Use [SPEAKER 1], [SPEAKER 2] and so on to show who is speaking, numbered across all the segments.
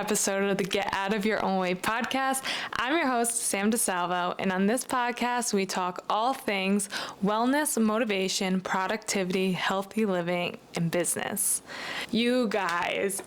[SPEAKER 1] episode of the Get Out of Your Own Way podcast. I'm your host, Sam DeSalvo, and on this podcast, we talk all things wellness, motivation, productivity, healthy living, and business. You guys.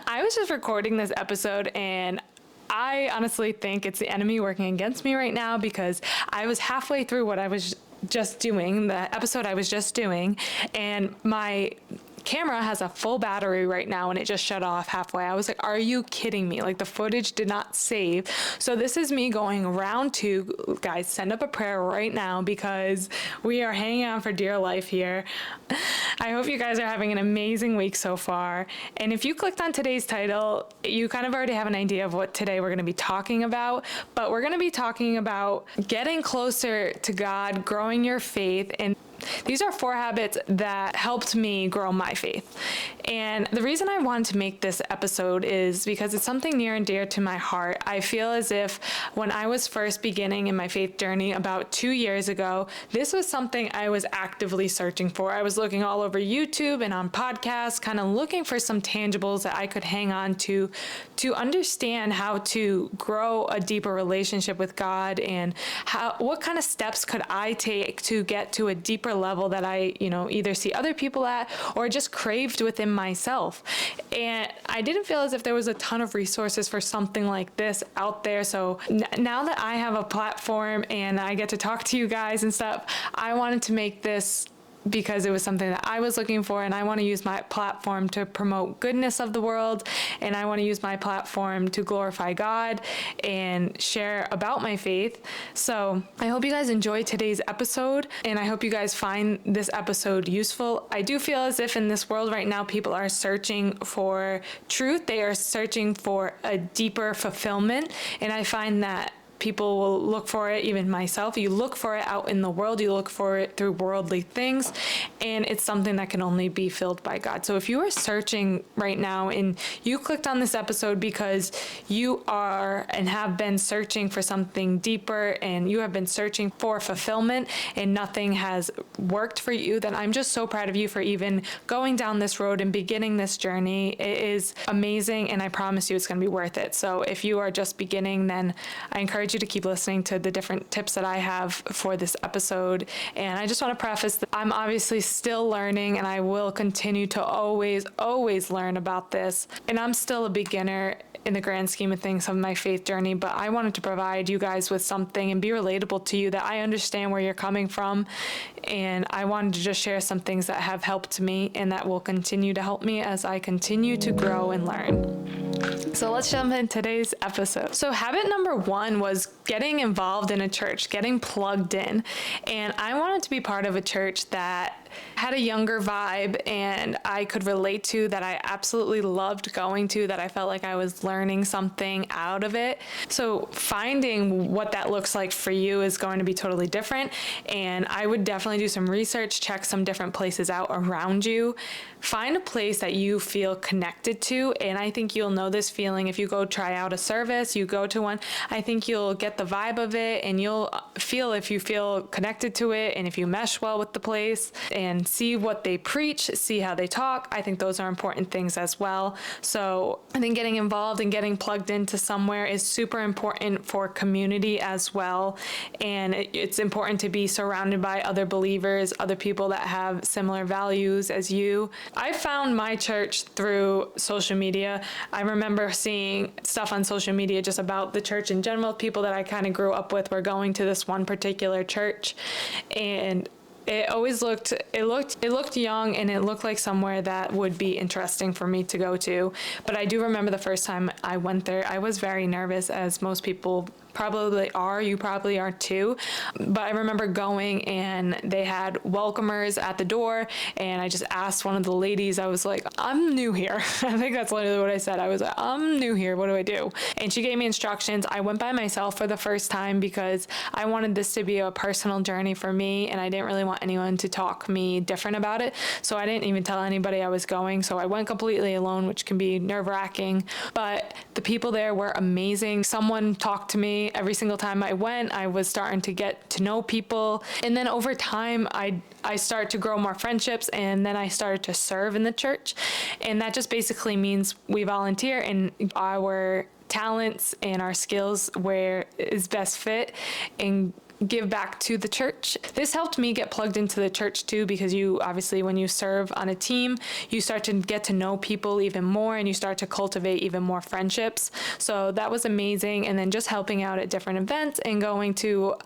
[SPEAKER 1] I was just recording this episode and I honestly think it's the enemy working against me right now because I was halfway through what I was just doing, the episode I was just doing, and my camera has a full battery right now and it just shut off halfway. I was like, are you kidding me? Like, the footage did not save. So this is me going round two. Guys, send up a prayer right now because we are hanging on for dear life here. I hope you guys are having an amazing week so far. And if you clicked on today's title, you kind of already have an idea of what today we're going to be talking about. But we're going to be talking about getting closer to God, growing your faith, and these are 4 habits that helped me grow my faith. And the reason I wanted to make this episode is because it's something near and dear to my heart. I feel as if when I was first beginning in my faith journey about 2 years ago, this was something I was actively searching for. I was looking all over YouTube and on podcasts, kind of looking for some tangibles that I could hang on to understand how to grow a deeper relationship with God and what kind of steps could I take to get to a deeper level that I, either see other people at or just craved within myself. And I didn't feel as if there was a ton of resources for something like this out there. So now that I have a platform and I get to talk to you guys and stuff, I wanted to make this because it was something that I was looking for, and I want to use my platform to promote goodness of the world, and I want to use my platform to glorify God and share about my faith. So I hope you guys enjoy today's episode, and I hope you guys find this episode useful. I do feel as if in this world right now, people are searching for truth. They are searching for a deeper fulfillment, and I find that people will look for it, even myself. You look for it out in the world, you look for it through worldly things, and it's something that can only be filled by God. So if you are searching right now and you clicked on this episode because you are and have been searching for something deeper and you have been searching for fulfillment and nothing has worked for you, then I'm just so proud of you for even going down this road and beginning this journey. It is amazing, and I promise you it's going to be worth it. So if you are just beginning, then I encourage you to keep listening to the different tips that I have for this episode. And I just want to preface that I'm obviously still learning, and I will continue to always learn about this. And I'm still a beginner in the grand scheme of things of my faith journey, but I wanted to provide you guys with something and be relatable to you, that I understand where you're coming from. And I wanted to just share some things that have helped me and that will continue to help me as I continue to grow and learn. So let's jump into today's episode. So habit number 1 was getting involved in a church, getting plugged in. And I wanted to be part of a church that had a younger vibe and I could relate to, that I absolutely loved going to, that I felt like I was learning something out of it. So finding what that looks like for you is going to be totally different. And I would definitely do some research, check some different places out around you, find a place that you feel connected to. And I think you'll know this feeling if you go try out a service, you go to one. I think you'll get the vibe of it, and you'll feel if you feel connected to it and if you mesh well with the place and see what they preach, see how they talk. I think those are important things as well. So I think getting involved and getting plugged into somewhere is super important for community as well. And it's important to be surrounded by other believers, other people that have similar values as you. I found my church through social media. I remember seeing stuff on social media just about the church in general. People that I kind of grew up with were going to this one particular church, and it always looked young, and it looked like somewhere that would be interesting for me to go to. But I do remember the first time I went there, I was very nervous, as most people probably are. You probably are too. But I remember going, and they had welcomers at the door, and I just asked one of the ladies, I was like, I'm new here. I think that's literally what I said. I was like, I'm new here. What do I do? And she gave me instructions. I went by myself for the first time because I wanted this to be a personal journey for me, and I didn't really want anyone to talk me different about it. So I didn't even tell anybody I was going. So I went completely alone, which can be nerve-wracking. But the people there were amazing. Someone talked to me me. Every single time I went, I was starting to get to know people. And then over time, I started to grow more friendships, and then I started to serve in the church. And that just basically means we volunteer and our talents and our skills where is best fit and give back to the church. This helped me get plugged into the church too, because you obviously, when you serve on a team, you start to get to know people even more and you start to cultivate even more friendships. So that was amazing. And then just helping out at different events and going to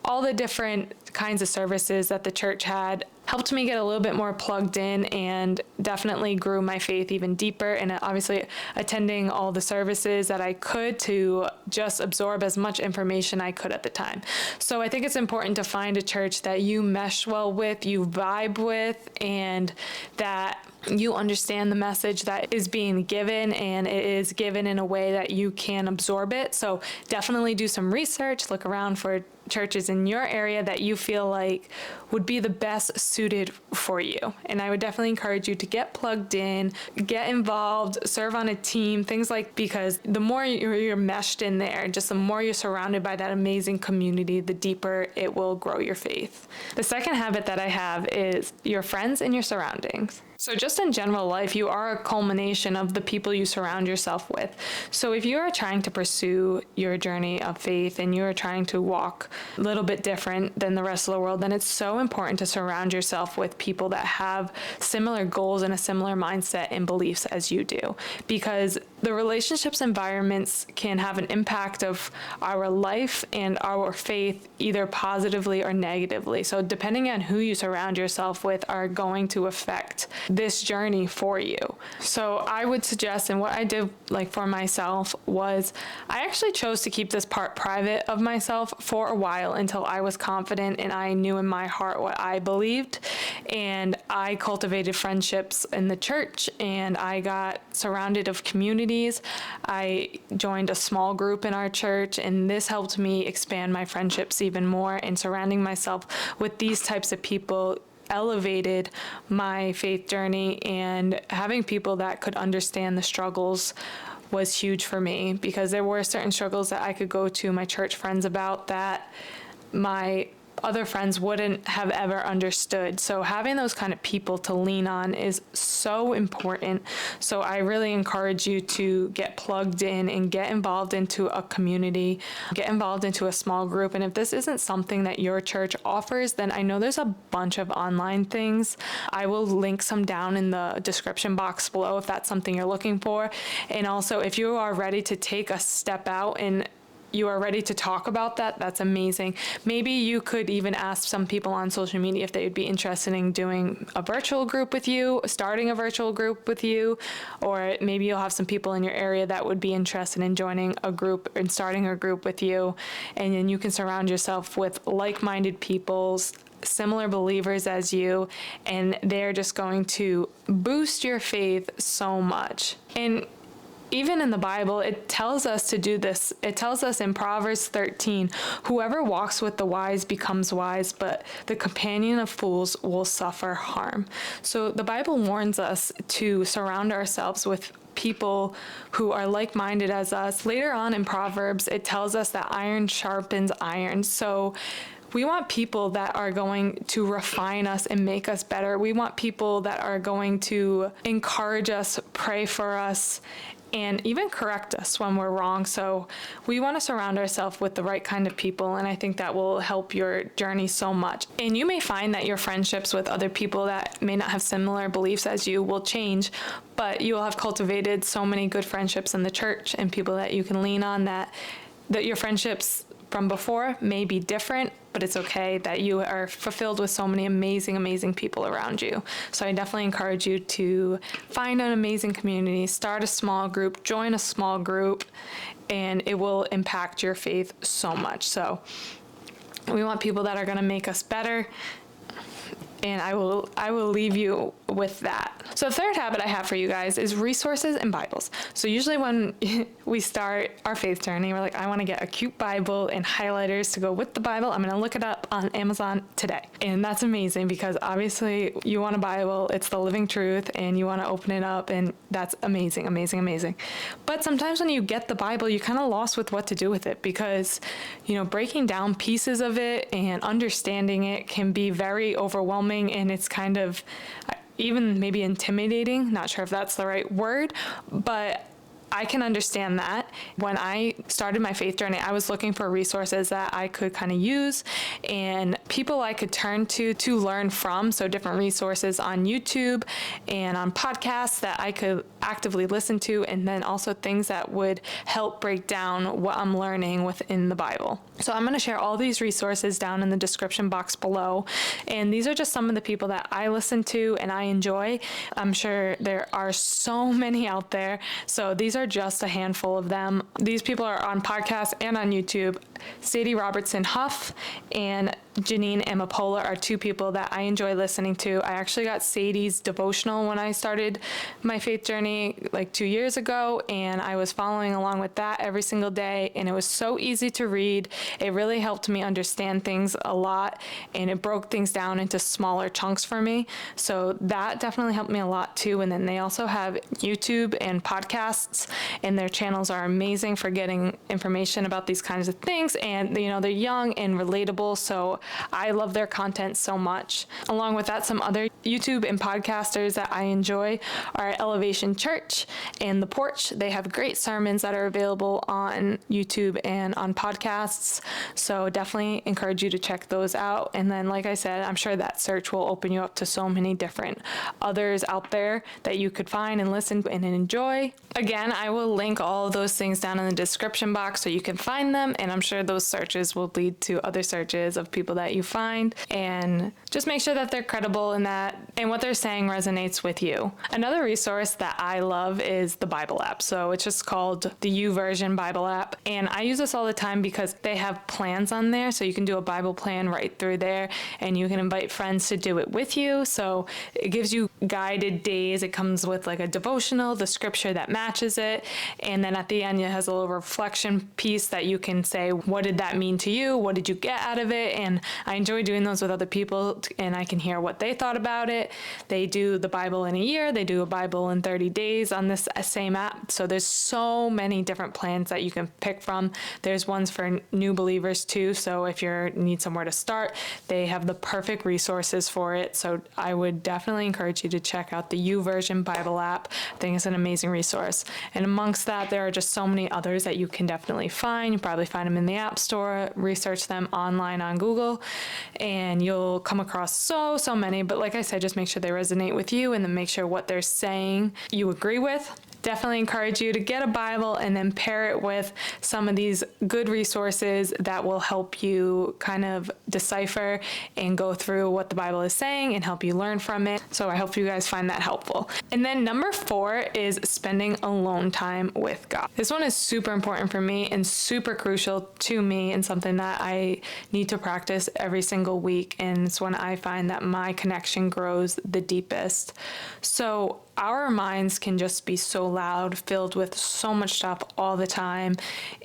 [SPEAKER 1] all the different kinds of services that the church had helped me get a little bit more plugged in and definitely grew my faith even deeper. And obviously attending all the services that I could to just absorb as much information I could at the time. So I think it's important to find a church that you mesh well with, you vibe with, and that you understand the message that is being given, and it is given in a way that you can absorb it. So definitely do some research, look around for churches in your area that you feel like would be the best suited for you. And I would definitely encourage you to get plugged in, get involved, serve on a team, things like, because the more you're meshed in there, just the more you're surrounded by that amazing community, the deeper it will grow your faith. The second habit that I have is your friends and your surroundings. So just in general life, you are a culmination of the people you surround yourself with. So if you are trying to pursue your journey of faith and you are trying to walk a little bit different than the rest of the world, then it's so important to surround yourself with people that have similar goals and a similar mindset and beliefs as you do. Because the relationships environments can have an impact of our life and our faith either positively or negatively. So depending on who you surround yourself with are going to affect this journey for you. So I would suggest, and what I did like for myself was I actually chose to keep this part private of myself for a while until I was confident and I knew in my heart what I believed. And I cultivated friendships in the church and I got surrounded of communities. I joined a small group in our church, and this helped me expand my friendships even more, and surrounding myself with these types of people elevated my faith journey, and having people that could understand the struggles was huge for me, because there were certain struggles that I could go to my church friends about that my other friends wouldn't have ever understood. So having those kind of people to lean on is so important. So I really encourage you to get plugged in and get involved into a community, get involved into a small group. And if this isn't something that your church offers, then I know there's a bunch of online things. I will link some down in the description box below if that's something you're looking for. And also, if you are ready to take a step out and you are ready to talk about that, that's amazing. Maybe you could even ask some people on social media if they would be interested in doing a virtual group with you, starting a virtual group with you, or maybe you'll have some people in your area that would be interested in joining a group and starting a group with you. And then you can surround yourself with like-minded people, similar believers as you, and they're just going to boost your faith so much. And even in the Bible, it tells us to do this. It tells us in Proverbs 13, whoever walks with the wise becomes wise, but the companion of fools will suffer harm. So the Bible warns us to surround ourselves with people who are like-minded as us. Later on in Proverbs, it tells us that iron sharpens iron. So we want people that are going to refine us and make us better. We want people that are going to encourage us, pray for us, and even correct us when we're wrong. So we want to surround ourselves with the right kind of people, and I think that will help your journey so much. And you may find that your friendships with other people that may not have similar beliefs as you will change, but you will have cultivated so many good friendships in the church and people that you can lean on, that your friendships from before may be different, but it's okay that you are fulfilled with so many amazing, amazing people around you. So I definitely encourage you to find an amazing community, start a small group, join a small group, and it will impact your faith so much. So we want people that are going to make us better. and I will leave you with that. So the third habit I have for you guys is resources and Bibles. So usually when we start our faith journey, we're like, I want to get a cute Bible and highlighters to go with the Bible. I'm going to look it up on Amazon today. And that's amazing because obviously you want a Bible, it's the living truth, and you want to open it up, and that's amazing, amazing, amazing. But sometimes when you get the Bible, you're kind of lost with what to do with it because, breaking down pieces of it and understanding it can be very overwhelming, and it's kind of even maybe intimidating. Not sure if that's the right word, but I can understand that. When I started my faith journey, I was looking for resources that I could kind of use and people I could turn to learn from. So different resources on YouTube and on podcasts that I could actively listen to, and then also things that would help break down what I'm learning within the Bible. So I'm going to share all these resources down in the description box below. And these are just some of the people that I listen to and I enjoy. I'm sure there are so many out there. So these are just a handful of them. These people are on podcasts and on YouTube. Sadie Robertson Huff and Janine Amapola are two people that I enjoy listening to. I actually got Sadie's devotional when I started my faith journey like 2 years ago, and I was following along with that every single day, and it was so easy to read. It really helped me understand things a lot, and it broke things down into smaller chunks for me. So that definitely helped me a lot too. And then they also have YouTube and podcasts, and their channels are amazing for getting information about these kinds of things. And they're young and relatable, so I love their content so much. Along with that, some other YouTube and podcasters that I enjoy are Elevation Church and The Porch. They have great sermons that are available on YouTube and on podcasts, so definitely encourage you to check those out. And then, like I said, I'm sure that search will open you up to so many different others out there that you could find and listen and enjoy. Again, I will link all of those things down in the description box so you can find them, and I'm sure those searches will lead to other searches of people that you find, and just make sure that they're credible and what they're saying resonates with you. Another resource that I love is the Bible app. So it's just called the YouVersion Bible app, and I use this all the time because they have plans on there, so you can do a Bible plan right through there, and you can invite friends to do it with you. So it gives you guided days. It comes with like a devotional, the scripture that matches it, and then at the end it has a little reflection piece that you can say, what did that mean to you? What did you get out of it? And I enjoy doing those with other people, and I can hear what they thought about it. They do the Bible in a year. They do a Bible in 30 days on this same app. So there's so many different plans that you can pick from. There's ones for new believers too. So if you need somewhere to start, they have the perfect resources for it. So I would definitely encourage you to check out the YouVersion Bible app. I think it's an amazing resource. And amongst that, there are just so many others that you can definitely find. You probably find them in the App Store, research them online on Google, and you'll come across so many. But like I said, just make sure they resonate with you, and then make sure what they're saying you agree with. Definitely encourage you to get a Bible and then pair it with some of these good resources that will help you kind of decipher and go through what the Bible is saying and help you learn from it. So I hope you guys find that helpful. And then number 4 is spending alone time with God. This one is super important for me and super crucial to me, and something that I need to practice every single week. And it's when I find that my connection grows the deepest. So our minds can just be so loud, filled with so much stuff all the time,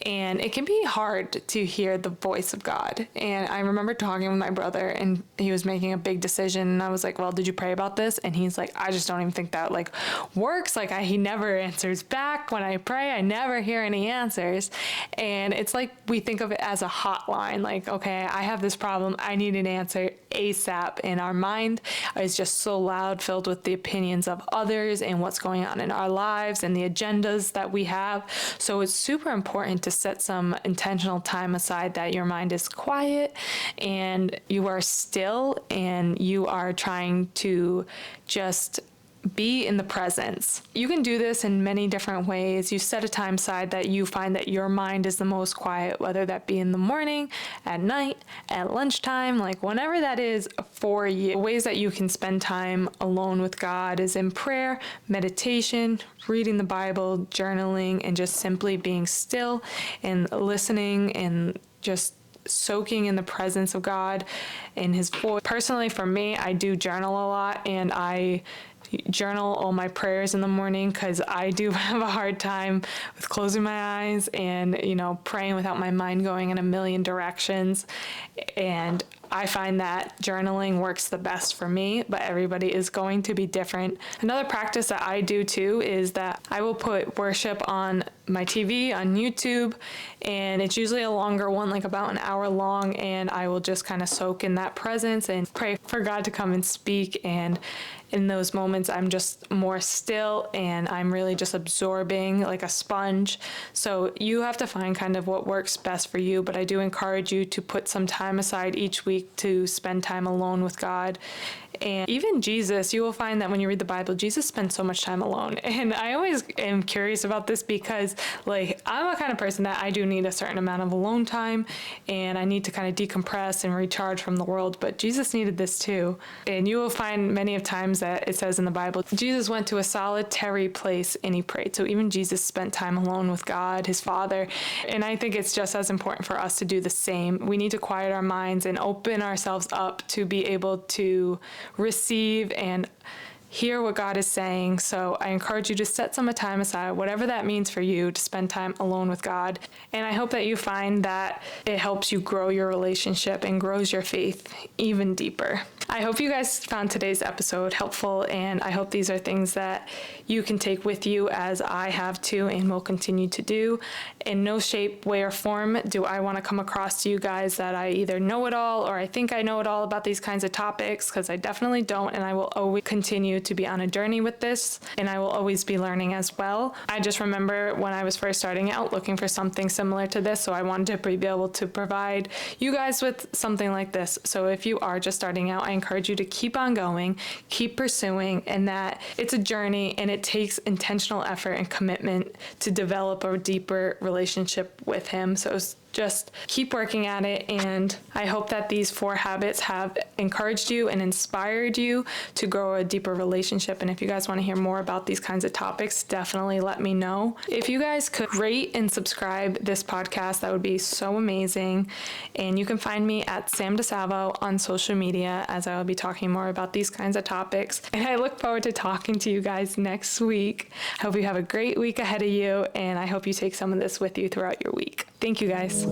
[SPEAKER 1] and it can be hard to hear the voice of God. And I remember talking with my brother, and he was making a big decision, and I was like, well, did you pray about this? And he's like, I just don't even think that works. He never answers back when I pray. I never hear any answers. And it's like we think of it as a hotline, okay, I have this problem, I need an answer ASAP. And our mind is just so loud, filled with the opinions of others and what's going on in our lives and the agendas that we have. So it's super important to set some intentional time aside that your mind is quiet and you are still and you are trying to just be in the presence. You can do this in many different ways. You set a time aside that you find that your mind is the most quiet, whether that be in the morning, at night, at lunchtime, whenever that is for you. Ways that you can spend time alone with God is in prayer, meditation, reading the Bible, journaling, and just simply being still and listening and just soaking in the presence of God and his voice. Personally, for me, I do journal a lot, and I journal all my prayers in the morning because I do have a hard time with closing my eyes and, praying without my mind going in a million directions. And I find that journaling works the best for me, but everybody is going to be different. Another practice that I do too is that I will put worship on my TV, on YouTube, and it's usually a longer one, like about an hour long, and I will just kind of soak in that presence and pray for God to come and speak. And in those moments, I'm just more still and I'm really just absorbing like a sponge. So you have to find kind of what works best for you, but I do encourage you to put some time aside each week to spend time alone with God. And even Jesus, you will find that when you read the Bible, Jesus spent so much time alone. And I always am curious about this because I'm a kind of person that I do need a certain amount of alone time, and I need to kind of decompress and recharge from the world. But Jesus needed this too. And you will find many of times that it says in the Bible, Jesus went to a solitary place and he prayed. So even Jesus spent time alone with God, his Father. And I think it's just as important for us to do the same. We need to quiet our minds and open ourselves up to be able to receive and hear what God is saying. So I encourage you to set some time aside, whatever that means for you, to spend time alone with God. And I hope that you find that it helps you grow your relationship and grows your faith even deeper. I hope you guys found today's episode helpful, and I hope these are things that you can take with you as I have to and will continue to do. In no shape, way, or form do I want to come across to you guys that I either know it all or I think I know it all about these kinds of topics, because I definitely don't, and I will always continue to be on a journey with this, and I will always be learning as well. I just remember when I was first starting out looking for something similar to this, so I wanted to be able to provide you guys with something like this. So if you are just starting out, I encourage you to keep on going, keep pursuing, and that it's a journey and it takes intentional effort and commitment to develop a deeper relationship with him. So just keep working at it, and I hope that these 4 habits have encouraged you and inspired you to grow a deeper relationship. And if you guys want to hear more about these kinds of topics, definitely let me know. If you guys could rate and subscribe this podcast, that would be so amazing. And you can find me at Sam DeSalvo on social media, as I will be talking more about these kinds of topics. And I look forward to talking to you guys next week. I hope you have a great week ahead of you, and I hope you take some of this with you throughout your week. Thank you guys.